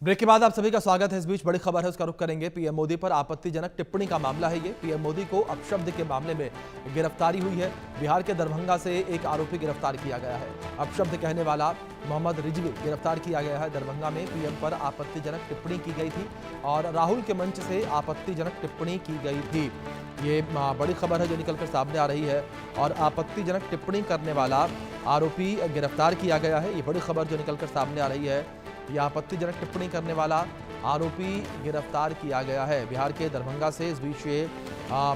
Break के बाद आप सभी का स्वागत है। इस बीच बड़ी खबर है, उसका रुख करेंगे। पीएम मोदी पर आपत्तिजनक टिप्पणी का मामला है ये। पीएम मोदी को अपशब्द के मामले में गिरफ्तारी हुई है। बिहार के दरभंगा से एक आरोपी गिरफ्तार किया गया है। अपशब्द कहने वाला मोहम्मद रिजवी गिरफ्तार किया गया है। दरभंगा में पीएम पर आपत्तिजनक टिप्पणी की गई थी और राहुल के मंच से आपत्तिजनक टिप्पणी की गई थी। ये बड़ी खबर है जो निकलकर सामने आ रही है और आपत्तिजनक टिप्पणी करने वाला आरोपी गिरफ्तार किया गया है। ये बड़ी खबर जो निकलकर सामने आ रही है। ये आपत्तिजनक टिप्पणी करने वाला आरोपी गिरफ्तार किया गया है बिहार के दरभंगा से। इस बीच ये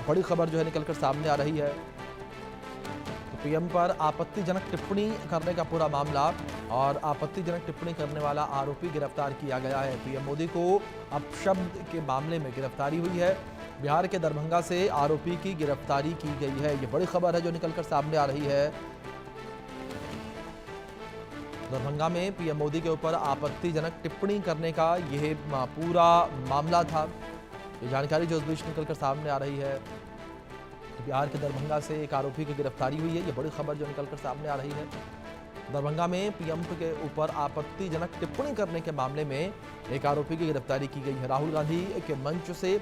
बड़ी खबर जो है निकलकर सामने आ रही है। तो पीएम पर आपत्तिजनक टिप्पणी करने का पूरा मामला और आपत्तिजनक टिप्पणी करने वाला आरोपी गिरफ्तार किया गया है। पीएम मोदी को अपशब्द के मामले में गिरफ्तारी हुई है। बिहार के दरभंगा से आरोपी की गिरफ्तारी की गई है। ये बड़ी खबर है जो निकलकर सामने आ रही है। दरभंगा में पीएम मोदी के ऊपर आपत्तिजनक टिप्पणी करने का यह पूरा मामला था। ये जानकारी जो इस बीच निकलकर सामने आ रही है। बिहार के दरभंगा से एक आरोपी की गिरफ्तारी हुई है। ये बड़ी खबर जो निकलकर सामने आ रही है। दरभंगा में पीएम के ऊपर आपत्तिजनक टिप्पणी करने के मामले में एक आरोपी की गिरफ्तारी की गई है। राहुल गांधी के मंच से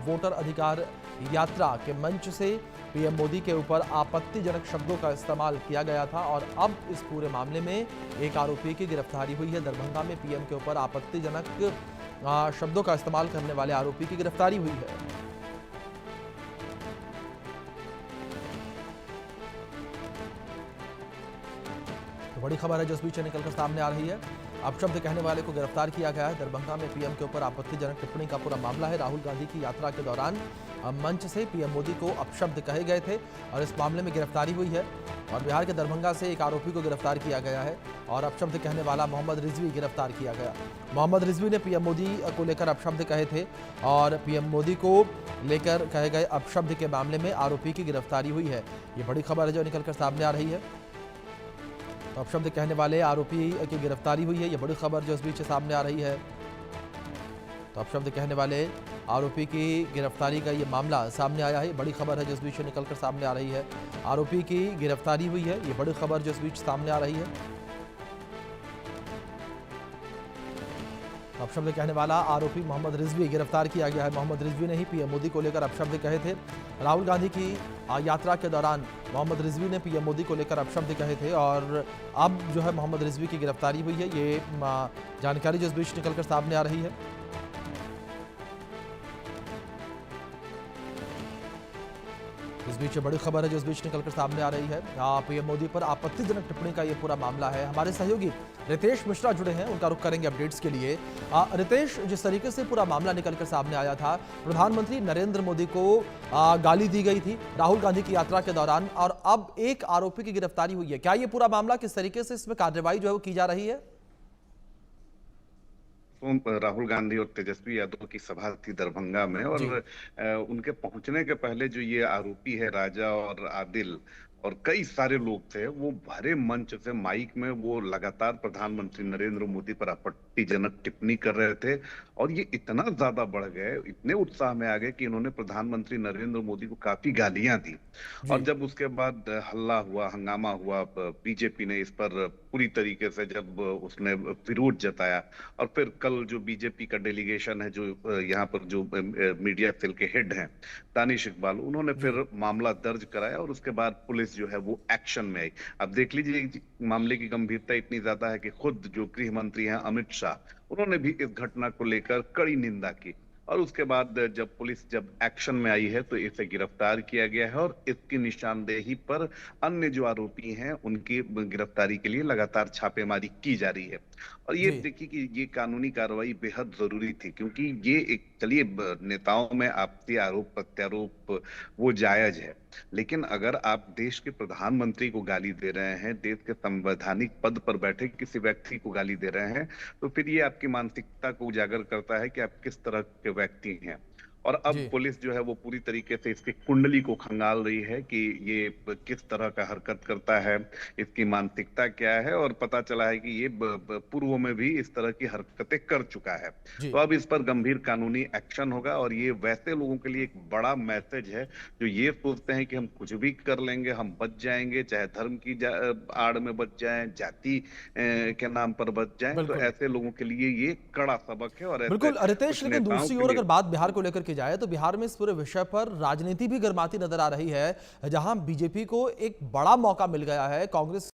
वोटर अधिकार यात्रा के मंच से पीएम मोदी के ऊपर आपत्तिजनक शब्दों का इस्तेमाल किया गया था और अब इस पूरे मामले में एक आरोपी की गिरफ्तारी हुई है। दरभंगा में पीएम के ऊपर आपत्तिजनक शब्दों का इस्तेमाल करने वाले आरोपी की गिरफ्तारी हुई है। बड़ी खबर है जो इस बीच निकलकर सामने आ रही है। अपशब्द कहने वाले को गिरफ्तार किया गया है। दरभंगा में पीएम के ऊपर आपत्तिजनक टिप्पणी का पूरा मामला है। राहुल गांधी की यात्रा के दौरान मंच से पीएम मोदी को अपशब्द कहे गए थे और इस मामले में गिरफ्तारी हुई है और बिहार के दरभंगा से एक आरोपी को गिरफ्तार किया गया है और अपशब्द कहने वाला मोहम्मद रिजवी गिरफ्तार किया गया। मोहम्मद रिजवी ने पीएम मोदी को लेकर अपशब्द कहे थे और पीएम मोदी को लेकर कहे गए अपशब्द के मामले में आरोपी की गिरफ्तारी हुई है। ये बड़ी खबर है जो निकलकर सामने आ रही है। तो अपशब्द कहने वाले आरोपी की गिरफ्तारी हुई है। ये बड़ी खबर जो इस बीच सामने आ रही है। तो अपशब्द कहने वाले आरोपी की गिरफ्तारी का ये मामला सामने आया है। ये बड़ी खबर है जो इस बीच निकलकर सामने आ रही है। आरोपी की गिरफ्तारी हुई है। ये बड़ी खबर जो इस बीच सामने आ रही है। अपशब्द कहने वाला आरोपी मोहम्मद रिजवी गिरफ्तार किया गया है। मोहम्मद रिजवी ने ही पीएम मोदी को लेकर अपशब्द कहे थे। राहुल गांधी की यात्रा के दौरान मोहम्मद रिजवी ने पीएम मोदी को लेकर अपशब्द कहे थे और अब जो है मोहम्मद रिजवी की गिरफ्तारी हुई है। ये जानकारी जो इस बीच निकलकर सामने आ रही है। इस बीच बड़ी खबर है जो इस बीच निकलकर सामने आ रही है। पीएम मोदी पर आपत्तिजनक टिप्पणी का ये पूरा मामला है। हमारे सहयोगी रितेश मिश्रा जुड़े हैं, उनका रुख करेंगे अपडेट्स के लिए। रितेश, जिस तरीके से पूरा मामला निकलकर सामने आया था, प्रधानमंत्री नरेंद्र मोदी को गाली दी गई थी राहुल गांधी की यात्रा के दौरान और अब एक आरोपी की गिरफ्तारी हुई है। क्या ये पूरा मामला, किस तरीके से इसमें कार्रवाई जो है वो की जा रही है? राहुल गांधी और तेजस्वी यादव की सभा थी दरभंगा में और जी। उनके पहुंचने के पहले जो ये आरोपी है राजा और आदिल और कई सारे लोग थे, वो भरे मंच से माइक में वो लगातार प्रधानमंत्री नरेंद्र मोदी पर आपत्तिजनक टिप्पणी कर रहे थे और ये इतना ज्यादा बढ़ गए, इतने उत्साह में आ गए कि इन्होंने प्रधानमंत्री नरेंद्र मोदी को काफी गालियां दी। और जी। जब उसके बाद हल्ला हुआ, हंगामा हुआ, बीजेपी ने इस पर पूरी तरीके से जब उसने विरोध जताया और फिर कल जो बीजेपी का डेलीगेशन है, जो यहाँ पर जो मीडिया सेल के हेड हैं दानिश इकबाल, उन्होंने जी। फिर मामला दर्ज कराया और उसके बाद पुलिस जो है वो एक्शन में आई। अब देख लीजिए, मामले की गंभीरता इतनी ज्यादा है कि खुद जो गृह मंत्री हैं अमित शाह, उन्होंने भी इस घटना को लेकर कड़ी निंदा की और उसके बाद जब पुलिस एक्शन में आई है तो इसे गिरफ्तार किया गया है और इसकी निशानदेही पर अन्य जो आरोपी हैं उनकी गिरफ्तारी के लिए लगातार छापेमारी की जा रही है। और ये जी। देखिए कि ये कानूनी कार्रवाई बेहद जरूरी थी, क्योंकि ये एक, चलिए नेताओं में आपसी आरोप प्रत्यारोप वो जायज है, लेकिन अगर आप देश के प्रधानमंत्री को गाली दे रहे हैं, देश के संवैधानिक पद पर बैठे किसी व्यक्ति को गाली दे रहे हैं, तो फिर ये आपकी मानसिकता को उजागर करता है कि आप किस तरह के व्यक्ति हैं। और अब जी पुलिस जो है वो पूरी तरीके से इसकी कुंडली को खंगाल रही है कि ये किस तरह का हरकत करता है, इसकी मानसिकता क्या है, और पता चला है कि ये पूर्व में भी इस तरह की हरकतें कर चुका है। जी तो अब इस पर गंभीर कानूनी एक्शन होगा, और ये वैसे लोगों के लिए एक बड़ा मैसेज है जो ये सोचते हैं कि हम कुछ भी कर लेंगे, हम बच जाएंगे, चाहे धर्म की आड़ में बच जाएं, जाति के नाम पर बच जाएं। तो बिल्कुल ऐसे लोगों के लिए ये कड़ा सबक है, और ऐसे बिल्कुल रितेश, कुछ लेकिन नेताओं दूसरी के ओर लिए। अगर बात बिहार को लेकर की जाए तो बिहार में इस पूरे विषय पर राजनीति भी गर्माती नजर आ रही है, जहां बीजेपी को एक बड़ा मौका मिल गया है। कांग्रेस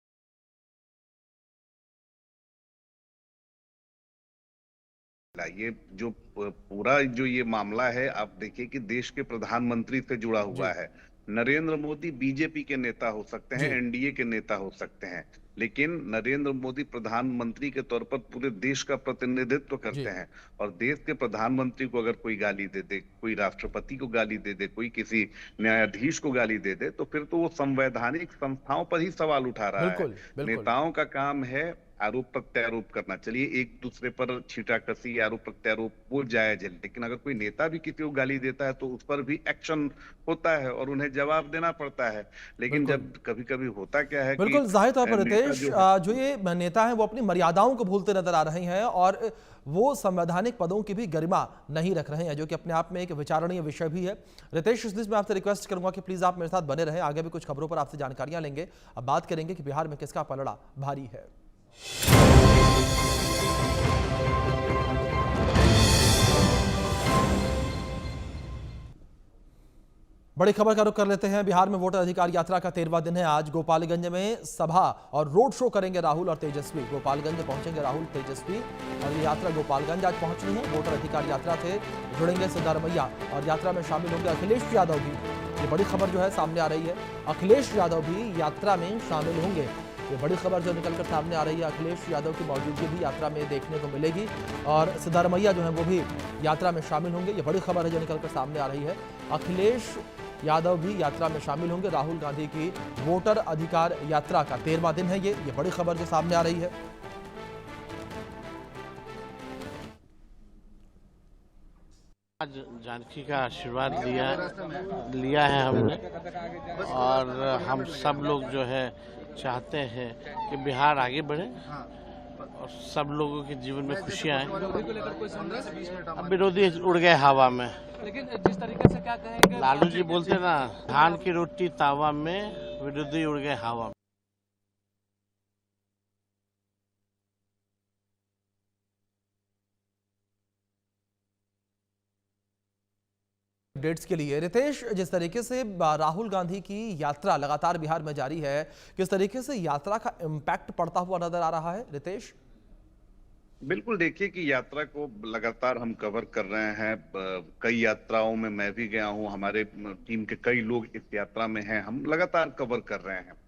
ये जो पूरा जो ये मामला है, आप देखिए कि देश के प्रधानमंत्री से जुड़ा हुआ जी है। नरेंद्र मोदी बीजेपी के नेता हो सकते हैं, जी एनडीए के नेता हो सकते हैं, लेकिन नरेंद्र मोदी प्रधानमंत्री के तौर पर पूरे देश का प्रतिनिधित्व करते जी हैं। और देश के प्रधानमंत्री को अगर कोई गाली दे दे, कोई राष्ट्रपति को गाली दे दे, कोई किसी न्यायाधीश को गाली दे दे, तो फिर तो वो संवैधानिक संस्थाओं पर ही सवाल उठा रहा है। बिल्कुल बिल्कुल नेताओं का काम है आरोप प्रत्यारोप करना। चलिए, एक दूसरे पर छींटाकशी, आरोप प्रत्यारोप वो जायज है, लेकिन अगर कोई नेता भी किसी को गाली देता है तो उस पर भी एक्शन होता है और उन्हें जवाब देना पड़ता है। लेकिन बिल्कुल जब कभी कभी होता क्या है कि बिल्कुल जाहिर तौर पर नेता रितेश, जो है। जो ये नेता हैं वो अपनी मर्यादाओं को भूलते नजर आ रहे हैं और वो संवैधानिक पदों की भी गरिमा नहीं रख रहे हैं, जो कि अपने आप में एक विचारणीय विषय भी है। रितेश, इस बीच मैं आपसे रिक्वेस्ट करूंगा कि प्लीज आप मेरे साथ बने रहें, आगे भी कुछ खबरों पर आपसे जानकारियां लेंगे। अब बात करेंगे कि बिहार में किसका पलड़ा भारी है। बड़ी खबर का रुख कर लेते हैं। बिहार में वोटर अधिकार यात्रा का 13वां दिन है। आज गोपालगंज में सभा और रोड शो करेंगे राहुल और तेजस्वी। गोपालगंज पहुंचेंगे राहुल तेजस्वी और ये यात्रा गोपालगंज आज पहुंचनी है। वोटर अधिकार यात्रा से जुड़ेंगे सिद्धारमैया और यात्रा में शामिल होंगे अखिलेश यादव भी। ये बड़ी खबर जो है सामने आ रही है, अखिलेश यादव भी यात्रा में शामिल होंगे। ये बड़ी खबर जो निकलकर सामने आ रही है, अखिलेश यादव की मौजूदगी भी यात्रा में देखने को मिलेगी और सिद्धारमैया जो है वो भी यात्रा में शामिल होंगे। ये बड़ी खबर है जो निकलकर सामने आ रही है, अखिलेश यादव भी यात्रा में शामिल होंगे। राहुल गांधी की वोटर अधिकार यात्रा का 13वां दिन है ये बड़ी खबर जो सामने आ रही है। आज जानकी का आशीर्वाद लिया है हमने, और हम सब लोग जो है चाहते हैं कि बिहार आगे बढ़े और सब लोगों के जीवन में खुशियां आए। अब विरोधी उड़ गए हवा में, लेकिन जिस तरीके से क्या कहेंगे, लालू जी बोलते ना, धान की रोटी तावा में, विरोधी उड़ गए हवा में। अपडेट्स के लिए रितेश, जिस तरीके से राहुल गांधी की यात्रा लगातार बिहार में जारी है, किस तरीके से यात्रा का इम्पैक्ट पड़ता हुआ नजर आ रहा है रितेश? बिल्कुल, देखिए कि यात्रा को लगातार हम कवर कर रहे हैं। कई यात्राओं में मैं भी गया हूं, हमारे टीम के कई लोग इस यात्रा में हैं, हम लगातार कवर कर रहे हैं।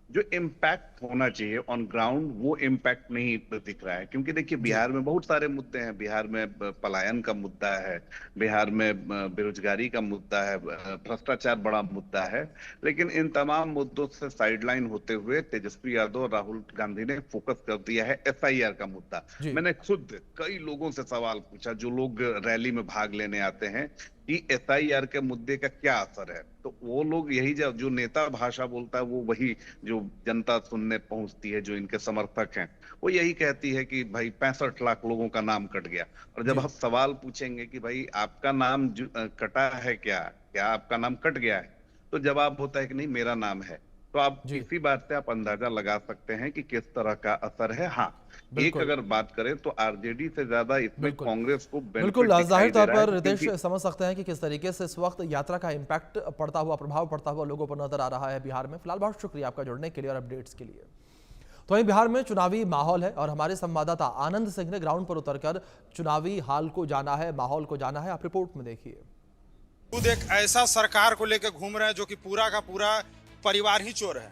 जो इम्पैक्ट होना चाहिए ऑन ग्राउंड वो इम्पैक्ट नहीं दिख रहा है, क्योंकि देखिए बिहार में बहुत सारे मुद्दे हैं। बिहार में पलायन का मुद्दा है, बिहार में बेरोजगारी का मुद्दा है, भ्रष्टाचार बड़ा मुद्दा है, लेकिन इन तमाम मुद्दों से साइडलाइन होते हुए तेजस्वी यादव और राहुल गांधी ने फोकस कर दिया है एसआईआर का मुद्दा। मैंने खुद कई लोगों से सवाल पूछा, जो लोग रैली में भाग लेने आते हैं, कि एसआईआर के मुद्दे का क्या असर है। तो वो लोग यही, जो नेता भाषा बोलता है वो वही जो जनता सुनने पहुंचती है, जो इनके समर्थक हैं, वो यही कहती है कि भाई 65 लाख लोगों का नाम कट गया। और जब आप सवाल पूछेंगे कि भाई आपका नाम कटा है क्या आपका नाम कट गया है, तो जवाब होता है कि नहीं, मेरा नाम है। तो आप इसी बात से आप अंदाजा लगा सकते हैं कि किस तरह का असर है। हाँ, एक अगर बात करें तो आरजेडी से ज्यादा इसमें कांग्रेस को बिल्कुल जाहिर तौर पर रितेश समझ सकते हैं कि किस तरीके से इस वक्त यात्रा का इम्पैक्ट पड़ता हुआ, प्रभाव पड़ता हुआ लोगों पर नजर आ रहा है बिहार में। फिलहाल बहुत शुक्रिया आपका जुड़ने के लिए और अपडेट्स के लिए। तो वहीं बिहार में चुनावी माहौल है और हमारे संवाददाता आनंद सिंह ने ग्राउंड पर उतरकर चुनावी हाल को जाना है, माहौल को जाना है। आप रिपोर्ट में देखिए। खुद एक ऐसा सरकार को लेकर घूम रहे हैं जो कि पूरा का पूरा परिवार ही चोर है।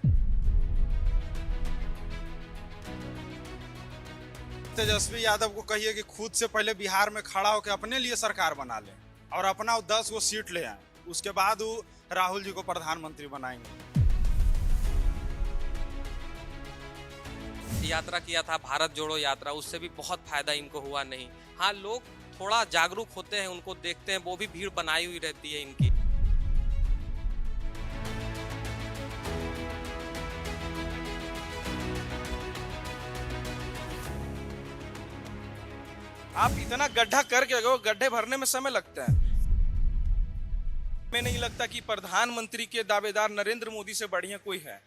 तेजस्वी यादव को कहिए कि खुद से पहले बिहार में खड़ा होकर अपने लिए सरकार बना ले और अपना 10 गो सीट ले आए, उसके बाद वो राहुल जी को प्रधानमंत्री बनाएंगे। यात्रा किया था, भारत जोड़ो यात्रा, उससे भी बहुत फायदा इनको हुआ नहीं। हाँ, लोग थोड़ा जागरूक होते हैं, उनको देखते हैं, वो भी भीड़ बनाई हुई रहती है इनकी। आप इतना गड्ढा करके गए, गड्ढे भरने में समय लगता है। हमें नहीं लगता कि प्रधानमंत्री के दावेदार नरेंद्र मोदी से बढ़िया कोई है।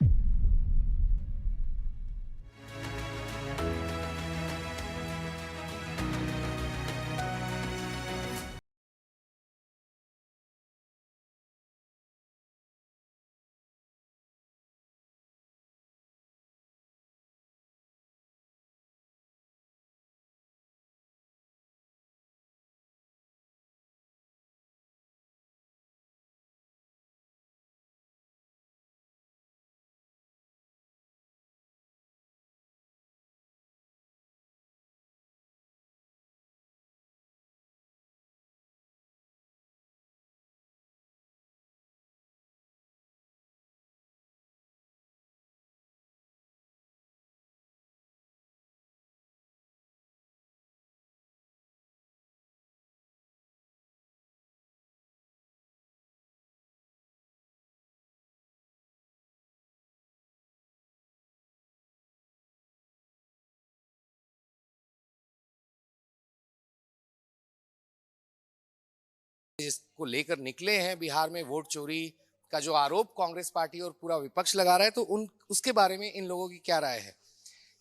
जिसको लेकर निकले हैं बिहार में वोट चोरी का जो आरोप कांग्रेस पार्टी और पूरा विपक्ष लगा रहा है, तो उसके बारे में इन लोगों की क्या राय है?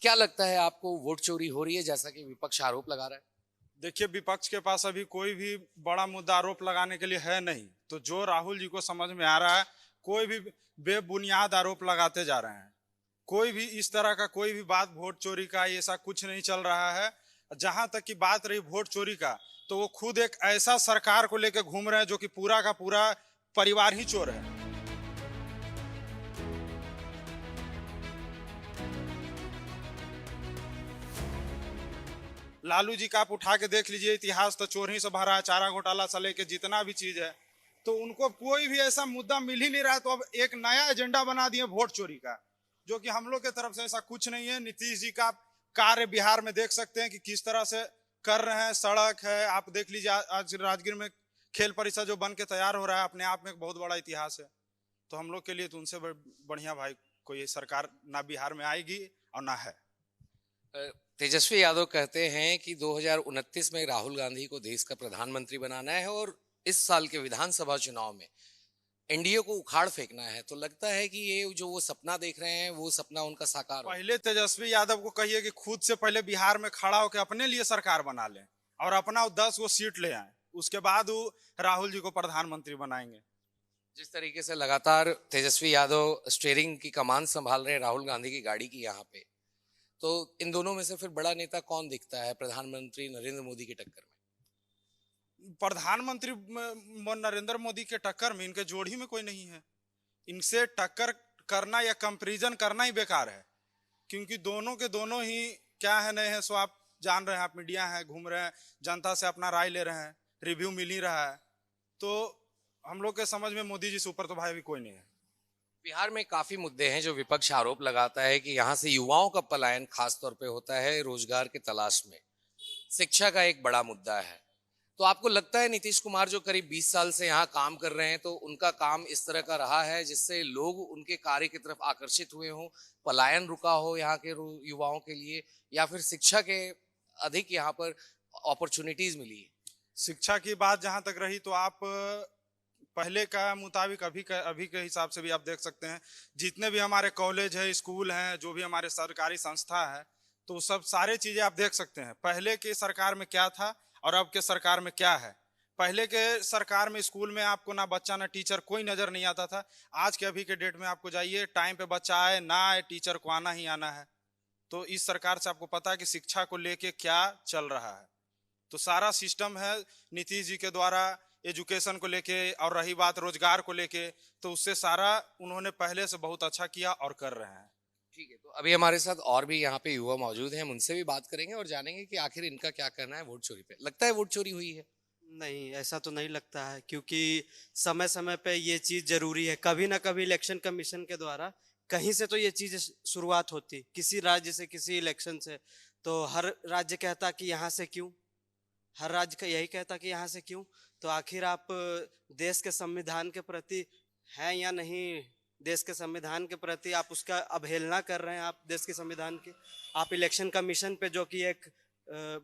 क्या लगता है आपको, वोट चोरी हो रही है जैसा कि विपक्ष आरोप लगा रहा है? देखिए, विपक्ष के पास अभी कोई भी बड़ा मुद्दा आरोप लगाने के लिए है नहीं। तो जो राहुल जी को समझ में आ रहा है, कोई भी बेबुनियाद आरोप लगाते जा रहे हैं। कोई भी इस तरह का कोई भी बात वोट चोरी का ऐसा कुछ नहीं चल रहा है। जहां तक की बात रही वोट चोरी का, तो वो खुद एक ऐसा सरकार को लेकर घूम रहे हैं जो कि पूरा का पूरा परिवार ही चोर है। लालू जी का आप उठा के देख लीजिए, इतिहास तो चोर ही से भरा है। चारा घोटाला से लेके जितना भी चीज है, तो उनको कोई भी ऐसा मुद्दा मिल ही नहीं रहा है। तो अब एक नया एजेंडा बना दिए वोट चोरी का, जो कि हम लोग की तरफ से ऐसा कुछ नहीं है। नीतीश जी का कार्य बिहार में देख सकते हैं कि किस तरह से कर रहे हैं। सड़क है, आप देख लीजिए, आज राजगीर में खेल परिसर जो बन के तैयार हो रहा है, अपने आप में एक बहुत बड़ा इतिहास है। तो हम लोग के लिए तो उनसे बढ़िया भाई कोई सरकार ना बिहार में आएगी और ना है। तेजस्वी यादव कहते हैं कि 2029 में राहुल गांधी को देश का प्रधानमंत्री बनाना है और इस साल के विधानसभा चुनाव में एनडीए को उखाड़ फेंकना है। तो लगता है कि ये जो वो सपना देख रहे हैं, वो सपना उनका साकार हो। पहले तेजस्वी यादव को कहिए कि खुद से पहले बिहार में खड़ा होकर अपने लिए सरकार बना लें और अपना 10 वो सीट ले आए। उसके बाद वो राहुल जी को प्रधानमंत्री बनाएंगे। जिस तरीके से लगातार तेजस्वी यादव स्टीयरिंग की कमान संभाल रहे हैं राहुल गांधी की गाड़ी की यहाँ पे, तो इन दोनों में से फिर बड़ा नेता कौन दिखता है प्रधानमंत्री नरेंद्र मोदी की टक्कर में? प्रधानमंत्री नरेंद्र मोदी के टक्कर में इनके जोड़ी में कोई नहीं है। इनसे टक्कर करना या कंपैरिजन करना ही बेकार है, क्योंकि दोनों के दोनों ही क्या है नहीं है सो आप जान रहे हैं। आप मीडिया है, घूम रहे हैं, जनता से अपना राय ले रहे हैं, रिव्यू मिल ही रहा है। तो हम लोग के समझ में मोदी जी से ऊपर तो भाई अभी कोई नहीं है। बिहार में काफी मुद्दे हैं जो विपक्ष आरोप लगाता है कि यहाँ से युवाओं का पलायन खास तौर पे होता है रोजगार की तलाश में। शिक्षा का एक बड़ा मुद्दा है। तो आपको लगता है नीतीश कुमार जो करीब 20 साल से यहाँ काम कर रहे हैं, तो उनका काम इस तरह का रहा है जिससे लोग उनके कार्य की तरफ आकर्षित हुए हों, पलायन रुका हो यहाँ के युवाओं के लिए, या फिर शिक्षा के अधिक यहाँ पर अपॉर्चुनिटीज मिली? शिक्षा की बात जहां तक रही, तो आप पहले का मुताबिक अभी के हिसाब से भी आप देख सकते हैं, जितने भी हमारे कॉलेज है, स्कूल हैं, जो भी हमारे सरकारी संस्था है, तो सब सारे चीजें आप देख सकते हैं। पहले के सरकार में क्या था और अब के सरकार में क्या है। पहले के सरकार में स्कूल में आपको ना बच्चा ना टीचर कोई नजर नहीं आता था। आज के अभी के डेट में आपको जाइए, टाइम पे बच्चा आए ना आए, टीचर को आना ही आना है। तो इस सरकार से आपको पता है कि शिक्षा को लेके क्या चल रहा है। तो सारा सिस्टम है नीतीश जी के द्वारा एजुकेशन को लेके, और रही बात रोजगार को लेके, तो उससे सारा उन्होंने पहले से बहुत अच्छा किया और कर रहे हैं। ठीक है, तो अभी हमारे साथ और भी यहाँ पे युवा मौजूद हैं, हम उनसे भी बात करेंगे और जानेंगे कि आखिर इनका क्या कहना है वोट चोरी पे। लगता है वोट चोरी हुई है? नहीं, ऐसा तो नहीं लगता है, क्योंकि समय समय पे ये चीज़ जरूरी है। कभी ना कभी इलेक्शन कमीशन के द्वारा कहीं से तो ये चीज़ शुरुआत होती, किसी राज्य से, किसी इलेक्शन से, तो हर राज्य कहता कि यहाँ से क्यों, हर राज्य का यही कहता कि यहाँ से क्यों। तो आखिर आप देश के संविधान के प्रति हैं या नहीं? देश के संविधान के प्रति आप उसका अवहेलना कर रहे हैं, आप देश के संविधान की। आप इलेक्शन कमीशन पे, जो कि एक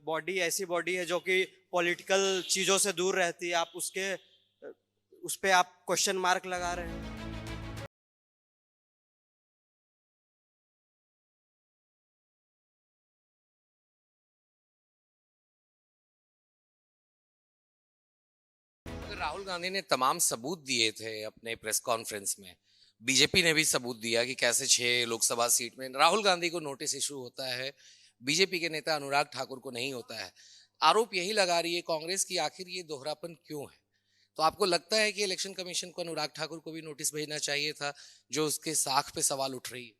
बॉडी, ऐसी बॉडी है जो कि पॉलिटिकल चीज़ों से दूर रहती है, आप उस पे आप क्वेश्चन मार्क लगा रहे हैं। राहुल गांधी ने तमाम सबूत दिए थे अपने प्रेस कॉन्फ्रेंस में। बीजेपी ने भी सबूत दिया कि कैसे 6 लोकसभा सीट में राहुल गांधी को नोटिस इशू होता है, बीजेपी के नेता अनुराग ठाकुर को नहीं होता है। आरोप यही लगा रही है कांग्रेस की आखिर ये दोहरापन क्यों है। तो आपको लगता है कि इलेक्शन कमीशन को अनुराग ठाकुर को भी नोटिस भेजना चाहिए था, जो उसके साख पे सवाल उठ रही है?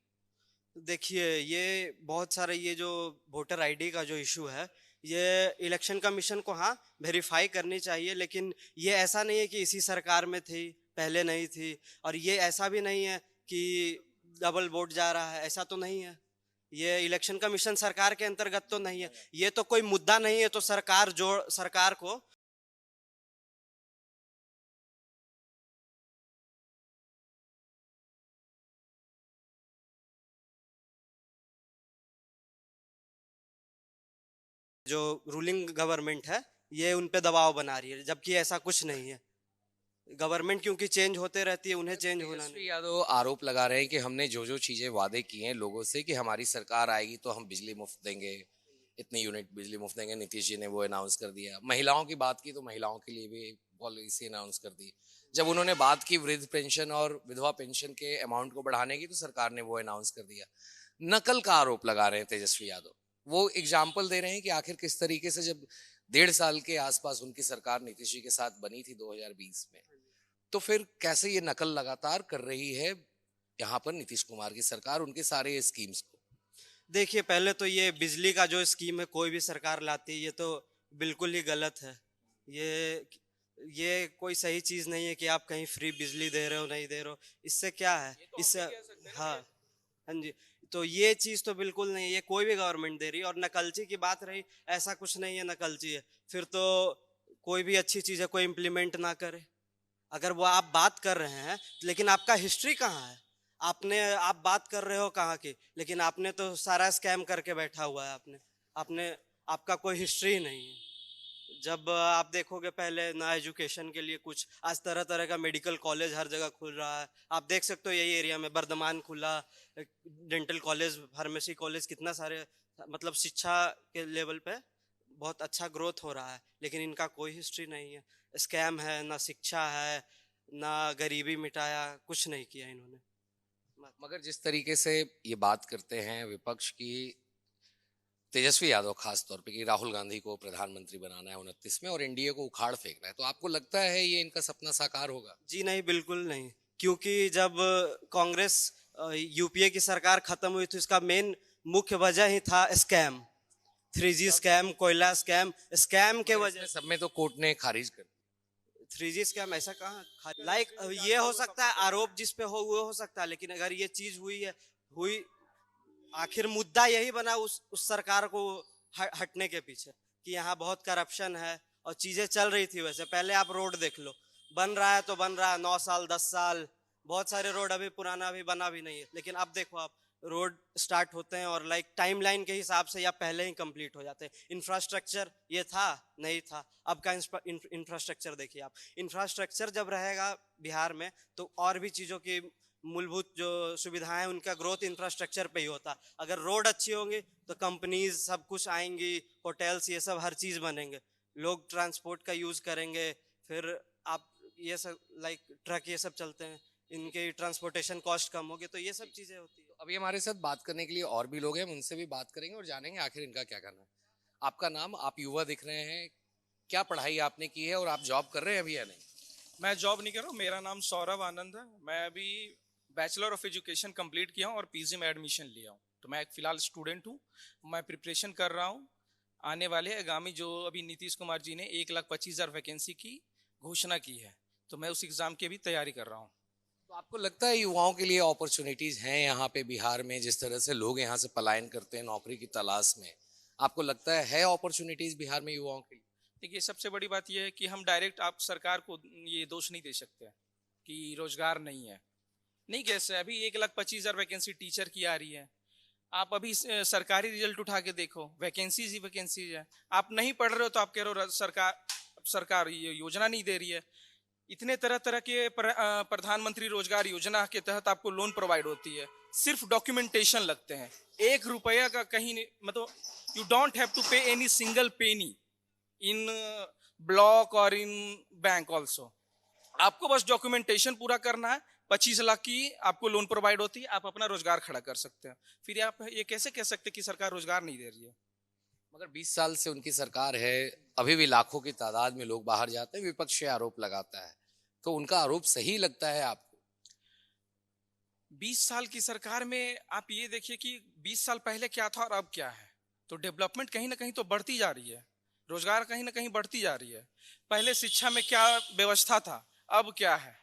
देखिए, ये बहुत सारे, ये जो वोटर आईडी का जो इशू है, ये इलेक्शन कमीशन को हाँ वेरीफाई करनी चाहिए, लेकिन ये ऐसा नहीं है कि इसी सरकार में थी, पहले नहीं थी। और ये ऐसा भी नहीं है कि डबल वोट जा रहा है, ऐसा तो नहीं है। ये इलेक्शन कमीशन सरकार के अंतर्गत तो नहीं है, ये तो कोई मुद्दा नहीं है। तो सरकार को जो रूलिंग गवर्नमेंट है, ये उन पे दबाव बना रही है, जबकि ऐसा कुछ नहीं है। गवर्नमेंट क्योंकि चेंज होते रहती है, उन्हें चेंज होना नहीं। तेजस्वी यादव आरोप लगा रहे हैं कि हमने जो जो चीजें वादे किए हैं लोगों से कि हमारी सरकार आएगी तो हम बिजली मुफ्त देंगे, इतनी यूनिट बिजली मुफ्त देंगे। नीतीश जी ने वो अनाउंस कर दिया। महिलाओं की बात की तो महिलाओं के लिए भी पॉलिसी अनाउंस कर दी। जब उन्होंने बात की वृद्ध पेंशन और विधवा पेंशन के अमाउंट को बढ़ाने की, तो सरकार ने वो अनाउंस कर दिया। नकल का आरोप लगा रहे हैं तेजस्वी यादव। वो एग्जाम्पल दे रहे हैं कि आखिर किस तरीके से जब 1.5 साल के आसपास उनकी सरकार नीतीश जी के साथ बनी थी 2020 में, तो फिर कैसे ये नकल लगातार कर रही है यहाँ पर नीतीश कुमार की सरकार उनके सारे स्कीम्स को। देखिए, पहले तो ये बिजली का जो स्कीम है, कोई भी सरकार लाती है, ये तो बिल्कुल ही गलत है। ये कोई सही चीज नहीं है कि आप कहीं फ्री बिजली दे रहे हो, नहीं दे रहे हो। इससे क्या है, इससे हाँ हाँ जी, तो ये चीज तो बिल्कुल नहीं है, ये कोई भी गवर्नमेंट दे रही है। और नकलची की बात रही, ऐसा कुछ नहीं है नकलची है। फिर तो कोई भी अच्छी चीज है कोई इम्प्लीमेंट ना करे। अगर वो आप बात कर रहे हैं, लेकिन आपका हिस्ट्री कहाँ है? आप बात कर रहे हो कहाँ की, लेकिन आपने तो सारा स्कैम करके बैठा हुआ है। आपका कोई हिस्ट्री ही नहीं है। जब आप देखोगे, पहले ना एजुकेशन के लिए कुछ, आज तरह तरह का मेडिकल कॉलेज हर जगह खुल रहा है। आप देख सकते हो, यही एरिया में बर्धमान खुला, डेंटल कॉलेज, फार्मेसी कॉलेज, कितना सारे, मतलब शिक्षा के लेवल पे बहुत अच्छा ग्रोथ हो रहा है। लेकिन इनका कोई हिस्ट्री नहीं है। स्कैम है, ना शिक्षा है, ना गरीबी मिटाया, कुछ नहीं किया इन्होंने। मगर जिस तरीके से ये बात करते हैं विपक्ष की, तेजस्वी यादव खास तौर पे, कि राहुल गांधी को प्रधानमंत्री बनाना है 29 में और एनडीए को उखाड़ फेंकना है, तो आपको लगता है ये इनका सपना साकार होगा? जी नहीं, बिल्कुल नहीं। क्योंकि जब कांग्रेस यूपीए की सरकार खत्म हुई थी, उसका मेन मुख्य वजह ही था स्कैम, 3G स्कैम, कोयला स्कैम के वजह। सब में तो कोर्ट ने खारिज कर 3G स्कैम ऐसा कहाँ, लाइक ये हो सकता है आरोप जिस पे हो वो हो सकता है, लेकिन अगर ये चीज हुई, आखिर मुद्दा यही बना उस सरकार को हटने के पीछे, कि यहाँ बहुत करप्शन है। और चीजें चल रही थी वैसे। पहले आप रोड देख लो, बन रहा है तो बन रहा है, 9 साल 10 साल, बहुत सारे रोड अभी पुराना भी बना भी नहीं है। लेकिन अब देखो, आप रोड स्टार्ट होते हैं और लाइक टाइमलाइन के हिसाब से या पहले ही कंप्लीट हो जाते हैं। इंफ्रास्ट्रक्चर ये था नहीं था, अब का इंफ्रास्ट्रक्चर देखिए आप। इंफ्रास्ट्रक्चर जब रहेगा बिहार में, तो और भी चीज़ों की मूलभूत जो सुविधाएं हैं, उनका ग्रोथ इंफ्रास्ट्रक्चर पे ही होता। अगर रोड अच्छी होंगी तो कंपनीज सब कुछ आएंगी, होटल्स, ये सब हर चीज़ बनेंगे, लोग ट्रांसपोर्ट का यूज़ करेंगे। फिर आप ये सब लाइक ट्रक ये सब चलते हैं, इनके ट्रांसपोर्टेशन कॉस्ट कम होगी, तो ये सब चीज़ें होती है। अभी हमारे साथ बात करने के लिए और भी लोग हैं, हम उनसे भी बात करेंगे और जानेंगे आखिर इनका क्या कहना है। आपका नाम? आप युवा दिख रहे हैं, क्या पढ़ाई आपने की है और आप जॉब कर रहे हैं अभी या नहीं? मैं जॉब नहीं कर रहा हूँ, मेरा नाम सौरभ आनंद है। मैं अभी बैचलर ऑफ एजुकेशन कंप्लीट किया हूँ और पीजी में एडमिशन लिया हूँ। तो मैं एक फ़िलहाल स्टूडेंट हूँ। मैं प्रिपरेशन कर रहा हूँ आने वाले आगामी, जो अभी नीतीश कुमार जी ने 1,25,000 वैकेंसी की घोषणा की है, तो मैं उस एग्ज़ाम की भी तैयारी कर रहा हूँ। तो आपको लगता है युवाओं के लिए अपॉर्चुनिटीज़ हैं यहाँ पे बिहार में? जिस तरह से लोग यहाँ से पलायन करते हैं नौकरी की तलाश में, आपको लगता है अपॉर्चुनिटीज़ बिहार में युवाओं के लिए? देखिए सबसे बड़ी बात यह है कि हम डायरेक्ट आप सरकार को ये दोष नहीं दे सकते कि रोजगार नहीं है। नहीं, कैसे अभी 1,25,000 वैकेंसी टीचर की आ रही है। आप अभी सरकारी रिजल्ट उठा के देखो, वैकेंसीज ही वैकेंसीज है। आप नहीं पढ़ रहे हो तो आप कह रहे हो सरकार ये योजना नहीं दे रही है। इतने तरह तरह के प्रधानमंत्री रोजगार योजना के तहत आपको लोन प्रोवाइड होती है, सिर्फ डॉक्यूमेंटेशन लगते हैं। 1 रुपया का कहीं नहीं, मतलब यू डोंट हैव टू पे एनी सिंगल पेनी इन ब्लॉक और इन बैंक ऑल्सो। आपको बस डॉक्यूमेंटेशन पूरा करना है, 25 लाख की आपको लोन प्रोवाइड होती है, आप अपना रोजगार खड़ा कर सकते हैं। फिर आप ये कैसे कह सकते कि सरकार रोजगार नहीं दे रही है? मगर 20 साल से उनकी सरकार है, अभी भी लाखों की तादाद में लोग बाहर जाते हैं, विपक्ष ये आरोप लगाता है, तो उनका आरोप सही लगता है आपको? 20 साल की सरकार में आप ये देखिए कि 20 साल पहले क्या था और अब क्या है। तो डेवलपमेंट कहीं ना कहीं तो बढ़ती जा रही है, रोजगार कहीं ना कहीं बढ़ती जा रही है। पहले शिक्षा में क्या व्यवस्था था, अब क्या है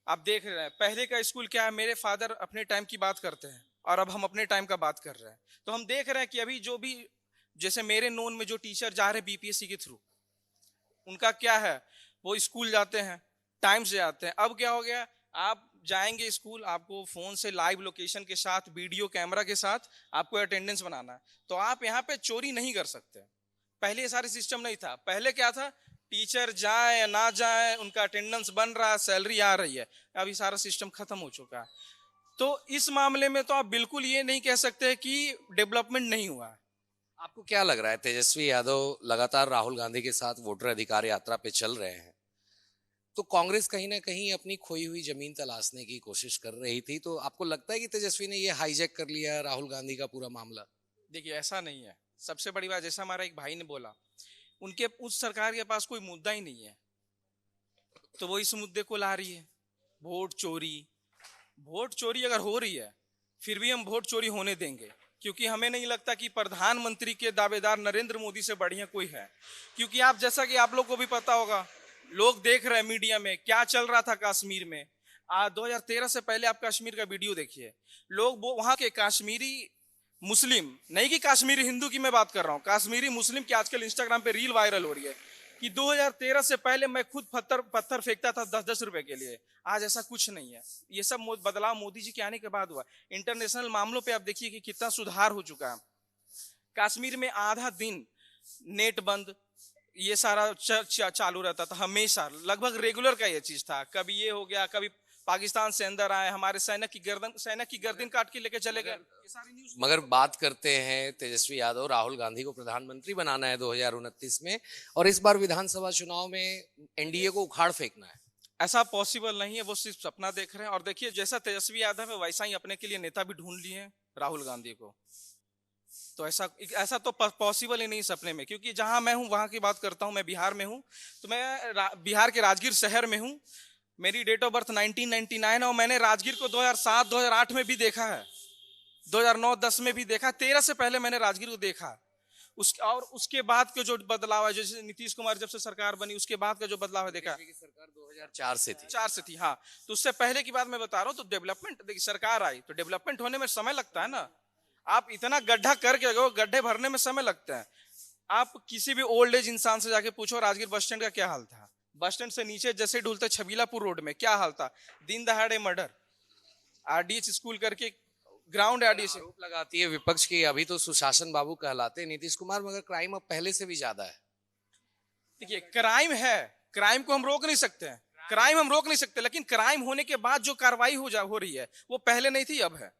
आप देख रहे हैं। पहले का स्कूल क्या है, मेरे फादर अपने टाइम की बात करते हैं और अब हम अपने टाइम का बात कर रहे हैं। तो हम देख रहे हैं कि अभी जो भी, जैसे मेरे नोन में जो टीचर जा रहे हैं बीपीएससी के थ्रू, उनका क्या है, वो स्कूल जाते हैं, टाइम से आते हैं। अब क्या हो गया, आप जाएंगे स्कूल, आपको फोन से लाइव लोकेशन के साथ, वीडियो कैमरा के साथ आपको अटेंडेंस बनाना है, तो आप यहाँ पे चोरी नहीं कर सकते। पहले ये सारे सिस्टम नहीं था। पहले क्या था, टीचर जाए या ना जाए, उनका अटेंडेंस बन रहा है, सैलरी आ रही है। अभी सारा सिस्टम खत्म हो चुका है। तो इस मामले में तो आप बिल्कुल ये नहीं कह सकते कि डेवलपमेंट नहीं हुआ है। आपको क्या लग रहा है, तेजस्वी यादव लगातार राहुल गांधी के साथ वोटर अधिकार यात्रा पे चल रहे हैं, तो कांग्रेस कहीं ना कहीं अपनी खोई हुई जमीन तलाशने की कोशिश कर रही थी, तो आपको लगता है कि तेजस्वी ने ये हाईजैक कर लिया राहुल गांधी का पूरा मामला? देखिए ऐसा नहीं है। सबसे बड़ी बात, जैसा हमारा एक भाई ने बोला, उनके उस सरकार के पास कोई मुद्दा ही नहीं है, तो वो इस मुद्दे को ला रही है। वोट चोरी, वोट चोरी अगर हो रही है, फिर भी हम वोट चोरी होने देंगे, क्योंकि हमें नहीं लगता कि प्रधानमंत्री के दावेदार नरेंद्र मोदी से बढ़िया कोई है। क्योंकि आप, जैसा कि आप लोग को भी पता होगा, लोग देख रहे हैं मीडिया में क्या चल रहा था कश्मीर में। 2013 से पहले आप कश्मीर का वीडियो देखिए, लोग वो वहां के कश्मीरी मुस्लिम, नहीं कि कश्मीरी हिंदू की मैं बात कर रहा हूँ, कश्मीरी मुस्लिम की आजकल इंस्टाग्राम पे रील वायरल हो रही है कि 2013 से पहले मैं खुद पत्थर फेंकता था 10-10 रुपए के लिए। आज ऐसा कुछ नहीं है। ये सब बदलाव मोदी जी के आने के बाद हुआ। इंटरनेशनल मामलों पे आप देखिए कि कितना सुधार हो चुका है। कश्मीर में आधा दिन नेट बंद, ये सारा चालू रहता था हमेशा, लगभग रेगुलर का ये चीज था। कभी ये हो गया, कभी पाकिस्तान से अंदर आए, हमारे सैनिक की गर्दन काट के लेके चले गए। मगर बात करते हैं तेजस्वी यादव, राहुल गांधी को प्रधानमंत्री बनाना है 2029 में, और इस बार विधानसभा चुनाव में एनडीए को उखाड़ फेंकना है। ऐसा पॉसिबल नहीं है, वो सिर्फ सपना देख रहे हैं। और देखिए, जैसा तेजस्वी यादव है, वैसा ही अपने के लिए नेता भी ढूंढ लिए हैं राहुल गांधी को। तो ऐसा तो पॉसिबल ही नहीं सपने में। क्योंकि जहां मैं हूं, वहां की बात करता हूं, मैं बिहार में हूं, तो मैं बिहार के राजगीर शहर में हूं। मेरी डेट ऑफ बर्थ 1999 है और मैंने राजगीर को 2007-2008 में भी देखा है, 2009-10 में भी देखा, 13 से पहले मैंने राजगीर को देखा। और उसके बाद के जो बदलाव है, जैसे नीतीश कुमार जब से सरकार बनी, उसके बाद का जो बदलाव है देखा। सरकार 2004 से थी। 4 से थी, हाँ। तो उससे पहले की बात मैं बता रहा हूँ। तो डेवलपमेंट, देखिए सरकार आई तो डेवलपमेंट होने में समय लगता है ना। आप इतना गड्ढा करके गए, गड्ढे भरने में समय लगता है। आप किसी भी ओल्ड एज इंसान से जाके पूछो राजगीर बस स्टैंड का क्या हाल था, बस स्टैंड से नीचे जैसे ढूलते छबीलापुर रोड में क्या हाल था, दिन दहाड़े मर्डर। आरडीएच स्कूल करके ग्राउंड आरडीएच आरोप लगाती है विपक्ष की, अभी तो सुशासन बाबू कहलाते हैं नीतीश कुमार, मगर क्राइम अब पहले से भी ज्यादा है। देखिए क्राइम है, क्राइम को हम रोक नहीं सकते हैं, क्राइम हम रोक नहीं सकते, लेकिन क्राइम होने के बाद जो कार्रवाई हो रही है वो पहले नहीं थी, अब है।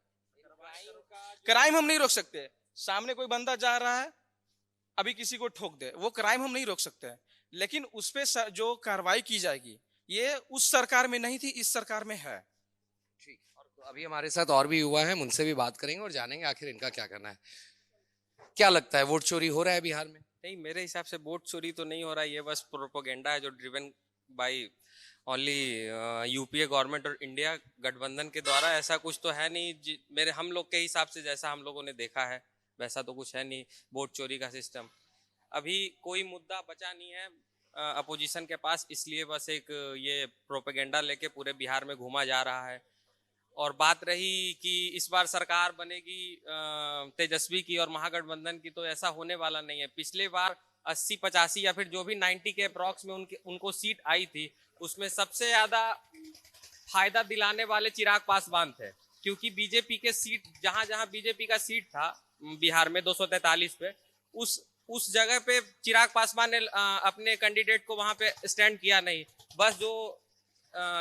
क्राइम हम नहीं रोक सकते। सामने कोई बंदा जा रहा है, अभी किसी को ठोक दे, वो क्राइम हम नहीं रोक सकते, लेकिन उस पे जो कार्रवाई की जाएगी, ये उस सरकार में नहीं थी, इस सरकार में है। ठीक। और अभी हमारे साथ और भी युवा हैं, उनसे भी बात करेंगे और जानेंगे आखिर इनका क्या कहना है। क्या लगता है, वोट चोरी हो रहा है बिहार में? नहीं, मेरे हिसाब से वोट चोरी तो नहीं हो रहा है। ये बस प्रोपोगेंडा है जो driven by only UPA government और इंडिया गठबंधन के द्वारा। ऐसा कुछ तो है नहीं। हम लोग के हिसाब से जैसा हम लोगों ने देखा है वैसा तो कुछ है नहीं वोट चोरी का सिस्टम। अभी कोई मुद्दा बचा नहीं है अपोजिशन के पास, इसलिए बस एक ये प्रोपेगेंडा लेके पूरे बिहार में घूमा जा रहा है। और बात रही कि इस बार सरकार बनेगी तेजस्वी की और महागठबंधन की, तो ऐसा होने वाला नहीं है। पिछले बार 80-85 या फिर जो भी 90 के अप्रॉक्स में उनको सीट आई थी, उसमें सबसे ज़्यादा फायदा दिलाने वाले चिराग पासवान थे। क्योंकि बीजेपी के सीट जहां जहां बीजेपी का सीट था बिहार में 243 पे, उस जगह पे चिराग पासवान ने अपने कैंडिडेट को वहां पे स्टैंड किया नहीं। बस जो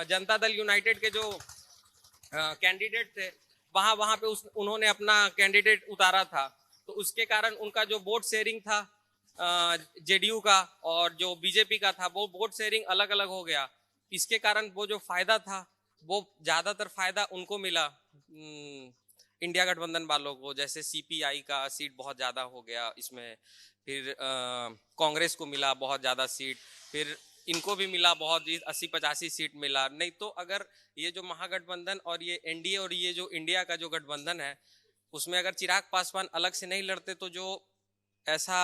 जनता दल यूनाइटेड के जो कैंडिडेट थे वहां पे उन्होंने अपना कैंडिडेट उतारा था। तो उसके कारण उनका जो वोट शेयरिंग था जेडीयू का और जो बीजेपी का था, वो वोट शेयरिंग अलग अलग हो गया। इसके कारण वो जो फायदा था वो ज्यादातर फायदा उनको मिला, इंडिया गठबंधन वालों को। जैसे सीपीआई का सीट बहुत ज्यादा हो गया इसमें, फिर कांग्रेस को मिला बहुत ज्यादा सीट, फिर इनको भी मिला बहुत 80-85 सीट मिला। नहीं तो अगर ये जो महागठबंधन और ये एनडीए और ये जो इंडिया का जो गठबंधन है, उसमें अगर चिराग पासवान अलग से नहीं लड़ते तो जो ऐसा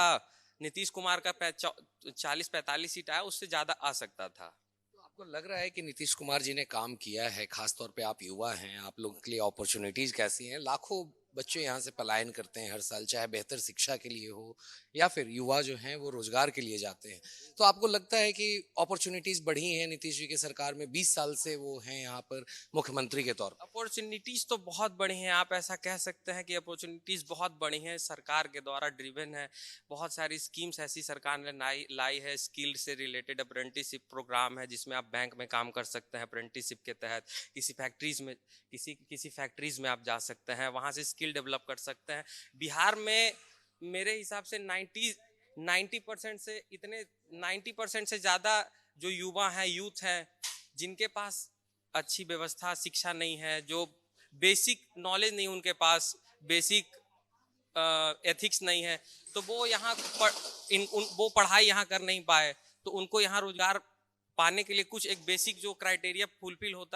नीतीश कुमार का 40-45 सीट आया उससे ज्यादा आ सकता था। आपको लग रहा है कि नीतीश कुमार जी ने काम किया है? खासतौर पे आप युवा हैं, आप लोगों के लिए अपॉर्चुनिटीज कैसी हैं? लाखों बच्चे यहाँ से पलायन करते हैं हर साल, चाहे बेहतर शिक्षा के लिए हो या फिर युवा जो हैं वो रोजगार के लिए जाते हैं। तो आपको लगता है कि अपॉर्चुनिटीज बढ़ी हैं नीतीश जी की सरकार में? 20 साल से वो हैं यहाँ पर मुख्यमंत्री के तौर पर। अपॉर्चुनिटीज तो बहुत बड़ी हैं, आप ऐसा कह सकते हैं कि अपॉर्चुनिटीज बहुत बड़ी हैं, सरकार के द्वारा ड्रिवन है। बहुत सारी स्कीम्स ऐसी सरकार ने लाई है। स्किल से रिलेटेड अप्रेंटिसशिप प्रोग्राम है जिसमें आप बैंक में काम कर सकते हैं अप्रेंटिसशिप के तहत। किसी फैक्ट्रीज में आप जा सकते हैं, वहाँ से स्किल डेवलप कर सकते हैं। बिहार में मेरे हिसाब से 90% से 90% से ज़्यादा जो युवा हैं, यूथ हैं, जिनके पास अच्छी व्यवस्था शिक्षा नहीं है, जो बेसिक नॉलेज नहीं उनके पास, बेसिक एथिक्स नहीं है, तो वो यहाँ वो पढ़ाई यहाँ कर नहीं पाए। तो उनको यहाँ रोजगार पाने के लिए कुछ एक बेसिक जो क्राइटेरिया फुलफिल होता है